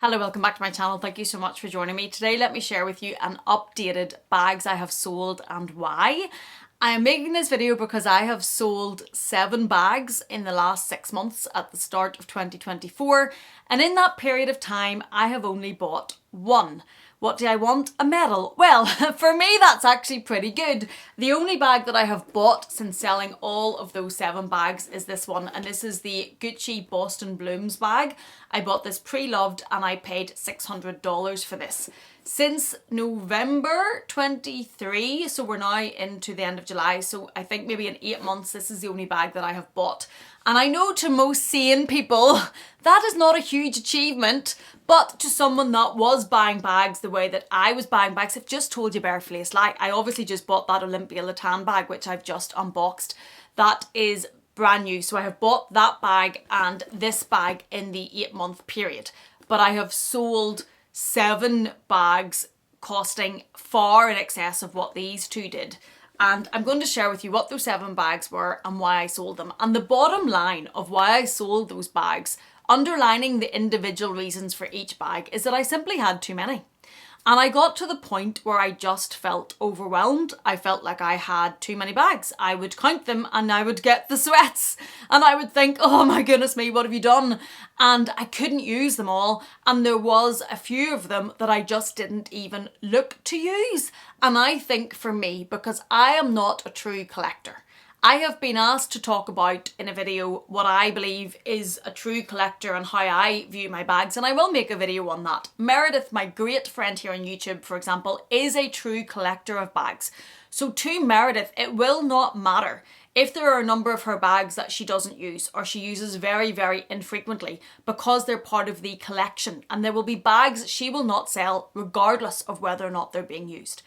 Hello, welcome back to my channel. Thank you so much for joining me. Today, let me share with you an updated bags I have sold and why. I am making this video because I have sold 7 bags in the last 6 months at the start of 2024. And in that period of time, I have only bought one. What do I want? A medal. Well, for me, that's actually pretty good. The only bag that I have bought since selling all of those 7 bags is this one. And this is the Gucci Boston Blooms bag. I bought this pre-loved and I paid $600 for this. Since November 23, so we're now into the end of July, so I think maybe in 8 months this is the only bag that I have bought. And I know to most sane people that is not a huge achievement, but to someone that was buying bags the way that I was buying bags, I've just told you barefaced lie. I obviously just bought that Olympia bag which I've just unboxed. That is brand new, so I have bought that bag and this bag in the 8-month period, but I have sold 7 bags costing far in excess of what these 2 did. And I'm going to share with you what those 7 bags were and why I sold them. And the bottom line of why I sold those bags, underlining the individual reasons for each bag, is that I simply had too many. And I got to the point where I just felt overwhelmed. I felt like I had too many bags. I would count them and I would get the sweats. And I would think, oh my goodness me, what have you done? And I couldn't use them all. And there was a few of them that I just didn't even look to use. And I think for me, because I am not a true collector, I have been asked to talk about in a video what I believe is a true collector and how I view my bags, and I will make a video on that. Meredith, my great friend here on YouTube, for example, is a true collector of bags. So to Meredith, it will not matter if there are a number of her bags that she doesn't use or she uses very, very infrequently, because they're part of the collection, and there will be bags she will not sell regardless of whether or not they're being used.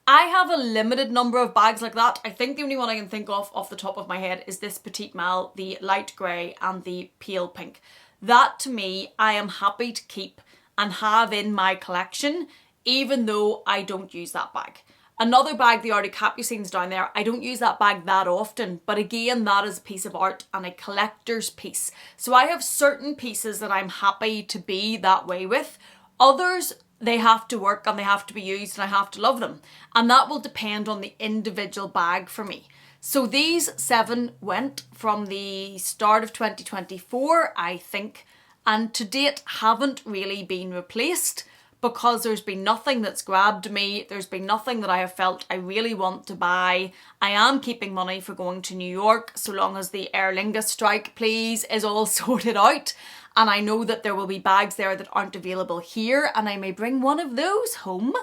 I have a limited number of bags like that. I think the only one I can think of off the top of my head is this Petite Mal, the light grey and the pale pink. That to me, I am happy to keep and have in my collection, even though I don't use that bag. Another bag, the Art Capucines down there, I don't use that bag that often, but again, that is a piece of art and a collector's piece. So I have certain pieces that I'm happy to be that way with. Others, they have to work and they have to be used and I have to love them. And that will depend on the individual bag for me. So these 7 went from the start of 2024, I think, and to date haven't really been replaced because there's been nothing that's grabbed me. There's been nothing that I have felt I really want to buy. I am keeping money for going to New York so long as the Aer Lingus strike, please, is all sorted out. And I know that there will be bags there that aren't available here, and I may bring one of those home,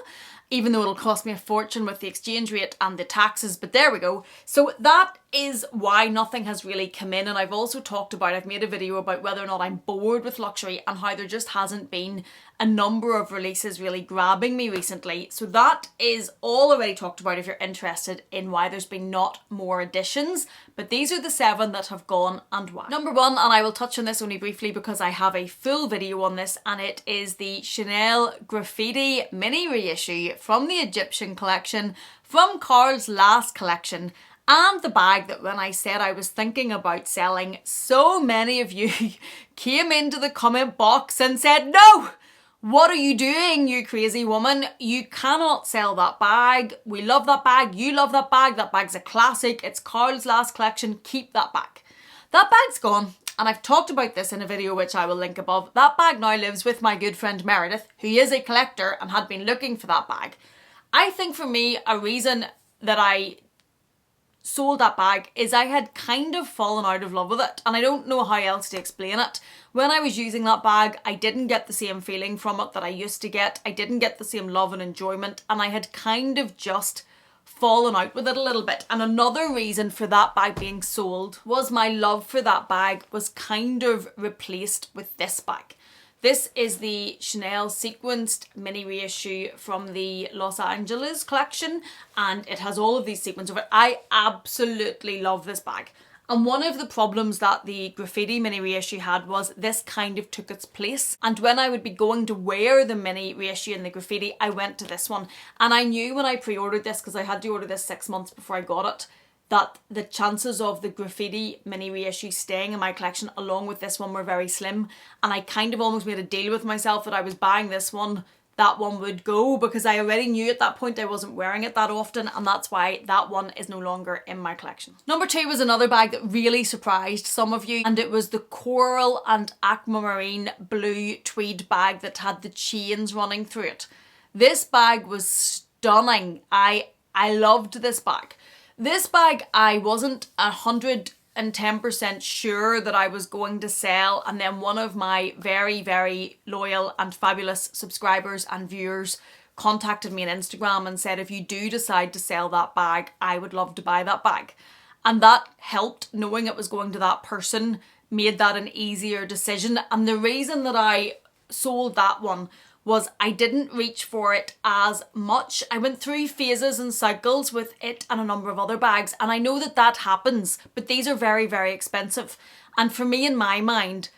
even though it'll cost me a fortune with the exchange rate and the taxes, but there we go. So that is why nothing has really come in. And I've also talked about, I've made a video about whether or not I'm bored with luxury and how there just hasn't been a number of releases really grabbing me recently. So that is all already talked about if you're interested in why there's been not more additions. But these are the 7 that have gone and why. Number 1, and I will touch on this only briefly because I have a full video on this, and it is the Chanel Graffiti mini reissue from the Egyptian collection, from Karl's last collection. And the bag that when I said I was thinking about selling, so many of you came into the comment box and said, no! What are you doing, you crazy woman? You cannot sell that bag. We love that bag. You love that bag. That bag's a classic. It's Karl's last collection. Keep that bag. That bag's gone. And I've talked about this in a video which I will link above. That bag now lives with my good friend Meredith, who is a collector and had been looking for that bag. I think for me, a reason that I sold that bag is I had kind of fallen out of love with it, and I don't know how else to explain it. When I was using that bag, I didn't get the same feeling from it that I used to get. I didn't get the same love and enjoyment, and I had kind of just fallen out with it a little bit. And another reason for that bag being sold was my love for that bag was kind of replaced with this bag. This is the Chanel sequenced mini reissue from the Los Angeles collection, and it has all of these sequins of it. I absolutely love this bag. And one of the problems that the graffiti mini reissue had was this kind of took its place. And when I would be going to wear the mini reissue and the graffiti, I went to this one. And I knew when I pre-ordered this, because I had to order this 6 months before I got it, that the chances of the graffiti mini reissue staying in my collection along with this one were very slim, and I kind of almost made a deal with myself that I was buying this one, that one would go, because I already knew at that point I wasn't wearing it that often, and that's why that one is no longer in my collection. Number 2 was another bag that really surprised some of you, and it was the coral and aquamarine blue tweed bag that had the chains running through it. This bag was stunning. I loved this bag. This bag I wasn't 110% sure that I was going to sell, and then one of my very, very loyal and fabulous subscribers and viewers contacted me on Instagram and said, if you do decide to sell that bag, I would love to buy that bag. And that helped, knowing it was going to that person made that an easier decision. And the reason that I sold that one was I didn't reach for it as much. I went through phases and cycles with it and a number of other bags, and I know that that happens, but these are very, very expensive. And for me, in my mind,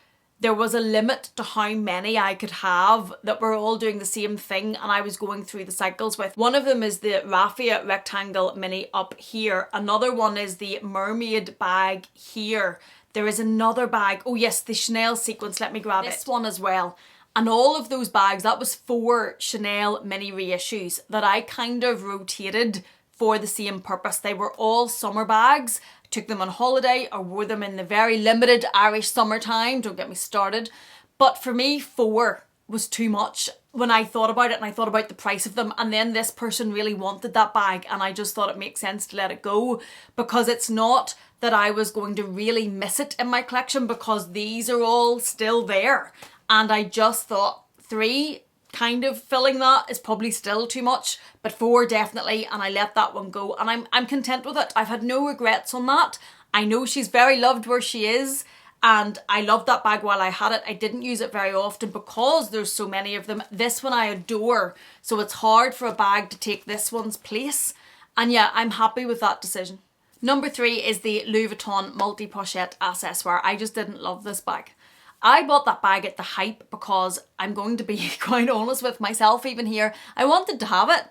there was a limit to how many I could have that were all doing the same thing and I was going through the cycles with. One of them is the raffia rectangle mini up here. Another one is the mermaid bag here. There is another bag. Oh yes, the Chanel sequence. Let me grab this one as well. And all of those bags, that was 4 Chanel mini reissues that I kind of rotated for the same purpose. They were all summer bags. I took them on holiday or wore them in the very limited Irish summertime. Don't get me started. But for me, 4 was too much when I thought about it, and I thought about the price of them. And then this person really wanted that bag, and I just thought it makes sense to let it go, because it's not that I was going to really miss it in my collection, because these are all still there. And I just thought 3 kind of filling that is probably still too much, but 4 definitely, and I let that one go, and I'm content with it. I've had no regrets on that. I know she's very loved where she is, and I loved that bag while I had it. I didn't use it very often because there's so many of them. This one I adore, so it's hard for a bag to take this one's place, and yeah, I'm happy with that decision. Number 3 is the Louis Vuitton multi-pochette accessoire. I just didn't love this bag. I bought that bag at the hype because I'm going to be quite honest with myself even here. I wanted to have it.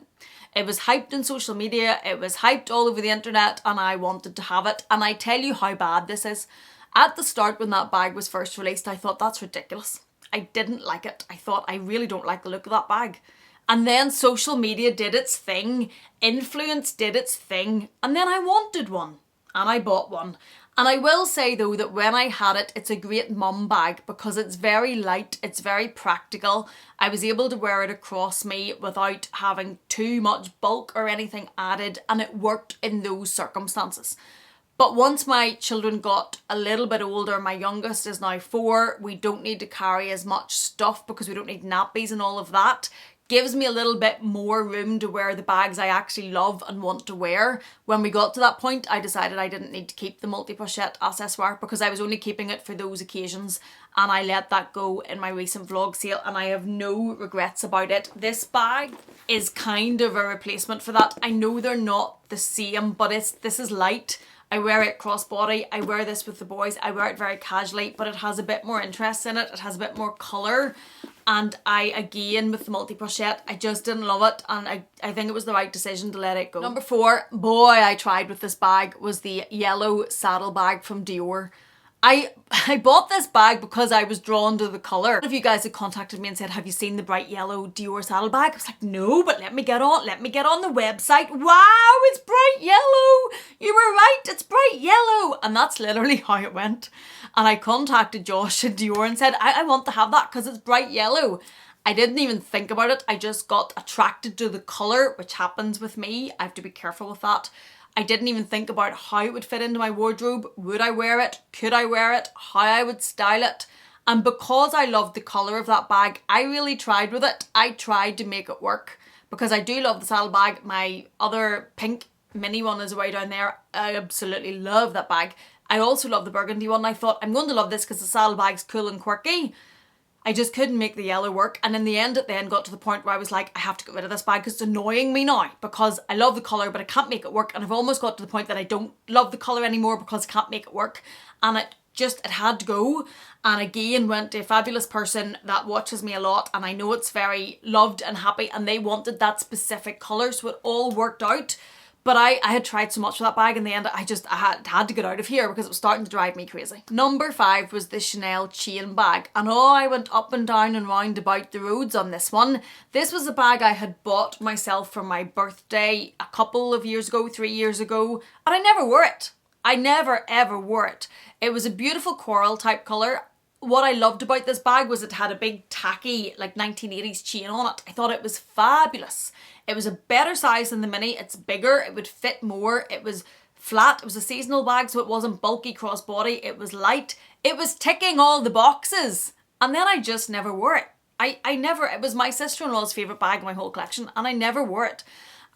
It was hyped in social media. It was hyped all over the internet, and I wanted to have it. And I tell you how bad this is. At the start, when that bag was first released, I thought that's ridiculous. I didn't like it. I thought I really don't like the look of that bag. And then social media did its thing. Influence did its thing. And then I wanted one. And I bought one. And I will say though that when I had it, it's a great mum bag because it's very light, it's very practical. I was able to wear it across me without having too much bulk or anything added, and it worked in those circumstances. But once my children got a little bit older, my youngest is now 4, we don't need to carry as much stuff because we don't need nappies and all of that. Gives me a little bit more room to wear the bags I actually love and want to wear. When we got to that point, I decided I didn't need to keep the multi-pochette accessoire because I was only keeping it for those occasions, and I let that go in my recent vlog sale, and I have no regrets about it. This bag is kind of a replacement for that. I know they're not the same, but this is light. I wear it crossbody. I wear this with the boys. I wear it very casually, but it has a bit more interest in it. It has a bit more colour. And again, with the multi-pochette, I just didn't love it, and I think it was the right decision to let it go. Number 4, boy, I tried with this bag, was the yellow saddle bag from Dior. I bought this bag because I was drawn to the colour. One of you guys had contacted me and said, have you seen the bright yellow Dior saddle bag? I was like, no, but let me get on the website. Wow, it's bright yellow. You were right, it's bright yellow. And that's literally how it went. And I contacted Josh at Dior and said, I want to have that because it's bright yellow. I didn't even think about it. I just got attracted to the colour, which happens with me. I have to be careful with that. I didn't even think about how it would fit into my wardrobe. Would I wear it? Could I wear it? How I would style it? And because I loved the colour of that bag, I really tried with it. I tried to make it work because I do love the saddle bag. My other pink mini one is way down there. I absolutely love that bag. I also love the burgundy one. I thought I'm going to love this because the saddle bag's cool and quirky. I just couldn't make the yellow work, and in the end it then got to the point where I was like, I have to get rid of this bag because it's annoying me now because I love the colour but I can't make it work, and I've almost got to the point that I don't love the colour anymore because I can't make it work, and it had to go. And again, went to a fabulous person that watches me a lot, and I know it's very loved and happy, and they wanted that specific colour, so it all worked out. But I had tried so much for that bag in the end, I had to get out of here because it was starting to drive me crazy. Number 5 was the Chanel chain bag. And I went up and down and round about the roads on this one. This was a bag I had bought myself for my birthday a couple of years ago, 3 years ago, and I never wore it. I never ever wore it. It was a beautiful coral type colour. What I loved about this bag was it had a big tacky like 1980s chain on it. I thought it was fabulous. It was a better size than the mini. It's bigger. It would fit more. It was flat. It was a seasonal bag, so it wasn't bulky crossbody. It was light. It was ticking all the boxes. And then I just never wore it. It was my sister-in-law's favourite bag in my whole collection, and I never wore it.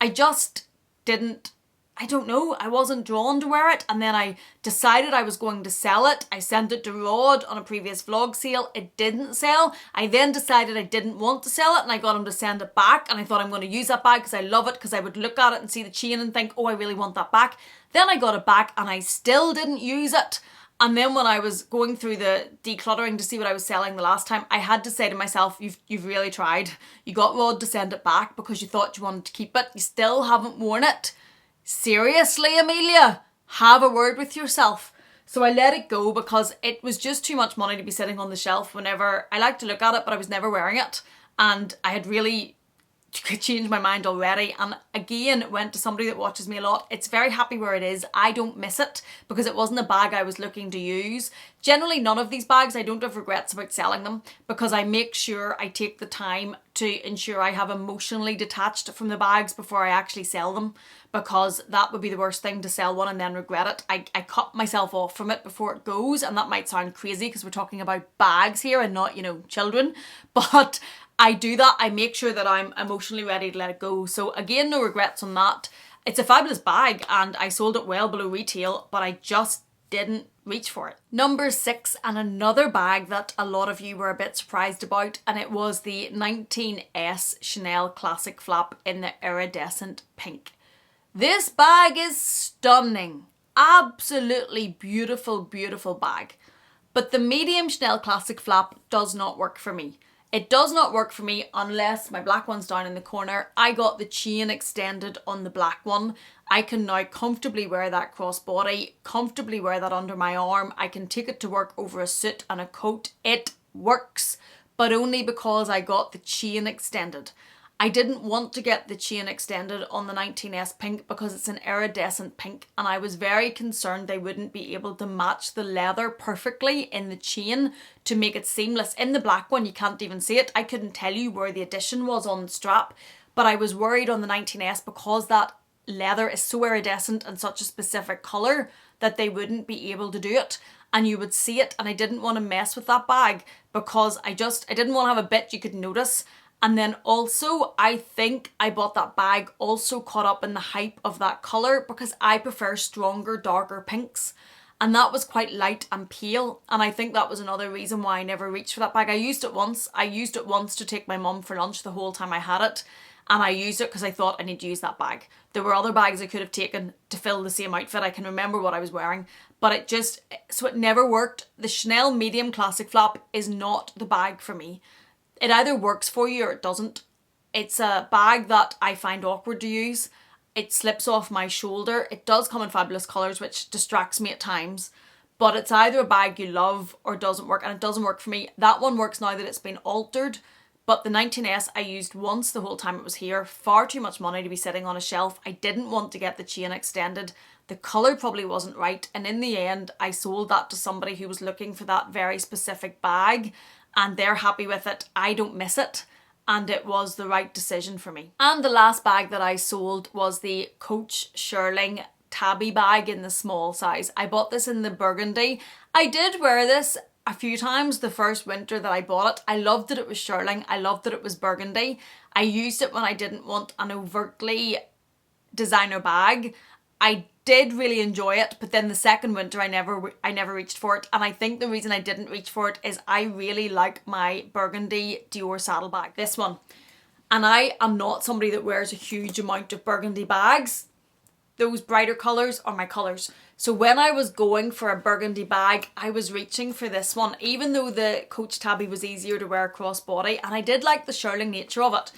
I just didn't, I don't know, I wasn't drawn to wear it, and then I decided I was going to sell it. I sent it to Rod on a previous vlog sale. It didn't sell. I then decided I didn't want to sell it, and I got him to send it back, and I thought I'm going to use that bag because I love it, because I would look at it and see the chain and think, oh, I really want that back. Then I got it back and I still didn't use it. And then when I was going through the decluttering to see what I was selling the last time, I had to say to myself, you've really tried. You got Rod to send it back because you thought you wanted to keep it. You still haven't worn it. Seriously, Amelia, have a word with yourself. So I let it go because it was just too much money to be sitting on the shelf whenever I like to look at it, but I was never wearing it. And I had really changed my mind already, and again went to somebody that watches me a lot. It's very happy where it is. I don't miss it because it wasn't a bag I was looking to use. Generally none of these bags I don't have regrets about selling them, because I make sure I take the time to ensure I have emotionally detached from the bags before I actually sell them, because that would be the worst thing, to sell one and then regret it. I cut myself off from it before it goes, and that might sound crazy because we're talking about bags here and not, children, but I do that. I make sure that I'm emotionally ready to let it go. So again, no regrets on that. It's a fabulous bag and I sold it well below retail, but I just didn't reach for it. Number 6, and another bag that a lot of you were a bit surprised about, and it was the 19S Chanel Classic Flap in the iridescent pink. This bag is stunning. Absolutely beautiful, beautiful bag. But the medium Chanel Classic Flap does not work for me. It does not work for me unless my black one's down in the corner. I got the chain extended on the black one. I can now comfortably wear that crossbody, comfortably wear that under my arm. I can take it to work over a suit and a coat. It works, but only because I got the chain extended. I didn't want to get the chain extended on the 19S pink because it's an iridescent pink, and I was very concerned they wouldn't be able to match the leather perfectly in the chain to make it seamless. In the black one you can't even see it. I couldn't tell you where the addition was on the strap, but I was worried on the 19S because that leather is so iridescent and such a specific colour that they wouldn't be able to do it and you would see it, and I didn't want to mess with that bag because I didn't want to have a bit you could notice. And then also, I think I bought that bag also caught up in the hype of that colour because I prefer stronger, darker pinks. And that was quite light and pale. And I think that was another reason why I never reached for that bag. I used it once. I used it once to take my mum for lunch the whole time I had it. And I used it because I thought I need to use that bag. There were other bags I could have taken to fill the same outfit. I can remember what I was wearing. But it never worked. The Chanel Medium Classic Flap is not the bag for me. It either works for you or it doesn't. It's a bag that I find awkward to use. It slips off my shoulder. It does come in fabulous colours, which distracts me at times. But it's either a bag you love or it doesn't work, and it doesn't work for me. That one works now that it's been altered. But the 19S I used once the whole time it was here. Far too much money to be sitting on a shelf. I didn't want to get the chain extended. The colour probably wasn't right. And in the end, I sold that to somebody who was looking for that very specific bag. And they're happy with it. I don't miss it, and it was the right decision for me. And the last bag that I sold was the Coach Shearling tabby bag in the small size. I bought this in the burgundy. I did wear this a few times the first winter that I bought it. I loved that it was Shearling. I loved that it was burgundy. I used it when I didn't want an overtly designer bag. I did really enjoy it, but then the second winter I never reached for it, and I think the reason I didn't reach for it is I really like my burgundy Dior saddlebag, this one, and I am not somebody that wears a huge amount of burgundy bags. Those brighter colours are my colours. So when I was going for a burgundy bag, I was reaching for this one, even though the Coach Tabby was easier to wear crossbody, and I did like the shearling nature of it.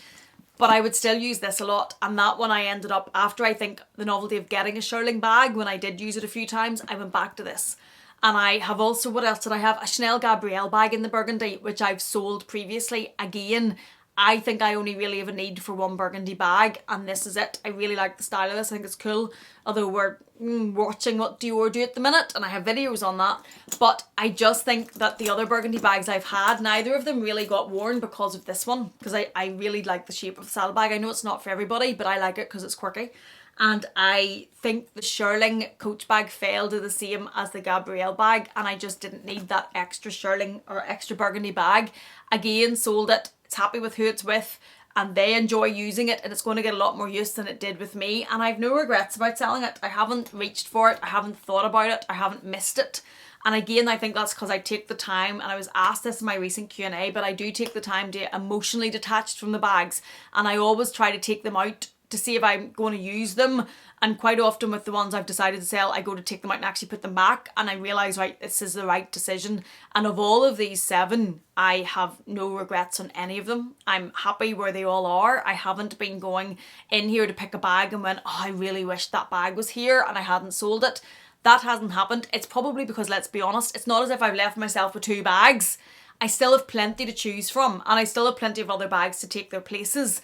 but I would still use this a lot. And that one I ended up, after I think the novelty of getting a shearling bag, when I did use it a few times, I went back to this. And I have also, what else did I have? A Chanel Gabrielle bag in the burgundy, which I've sold previously. Again, I think I only really have a need for one burgundy bag, and this is it. I really like the style of this. I think it's cool. Although we're watching what Dior do at the minute, and I have videos on that. But I just think that the other burgundy bags I've had, neither of them really got worn because of this one. Because I really like the shape of the saddlebag. I know it's not for everybody, but I like it because it's quirky. And I think the shearling Coach bag fell to the same as the Gabrielle bag, and I just didn't need that extra shearling or extra burgundy bag. Again, sold it. It's happy with who it's with, and they enjoy using it, and it's going to get a lot more use than it did with me, and I have no regrets about selling it. I haven't reached for it. I haven't thought about it. I haven't missed it. And again, I think that's because I take the time, and I was asked this in my recent Q&A, but I do take the time to emotionally detach from the bags, and I always try to take them out to see if I'm going to use them. And quite often with the ones I've decided to sell, I go to take them out and actually put them back, and I realise, right, this is the right decision. And of all of these 7, I have no regrets on any of them. I'm happy where they all are. I haven't been going in here to pick a bag and went, oh, I really wish that bag was here, and I hadn't sold it. That hasn't happened. It's probably because, let's be honest, it's not as if I've left myself with 2 bags. I still have plenty to choose from, and I still have plenty of other bags to take their places.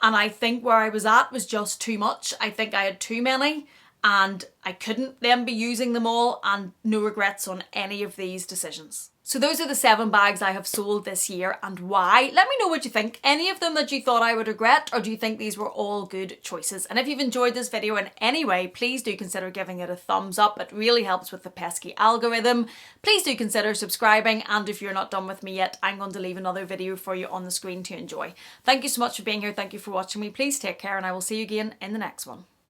And I think where I was at was just too much. I think I had too many, and I couldn't then be using them all, and no regrets on any of these decisions. So those are the 7 bags I have sold this year and why. Let me know what you think. Any of them that you thought I would regret, or do you think these were all good choices? And if you've enjoyed this video in any way, please do consider giving it a thumbs up. It really helps with the pesky algorithm. Please do consider subscribing, and if you're not done with me yet, I'm going to leave another video for you on the screen to enjoy. Thank you so much for being here. Thank you for watching me. Please take care, and I will see you again in the next one.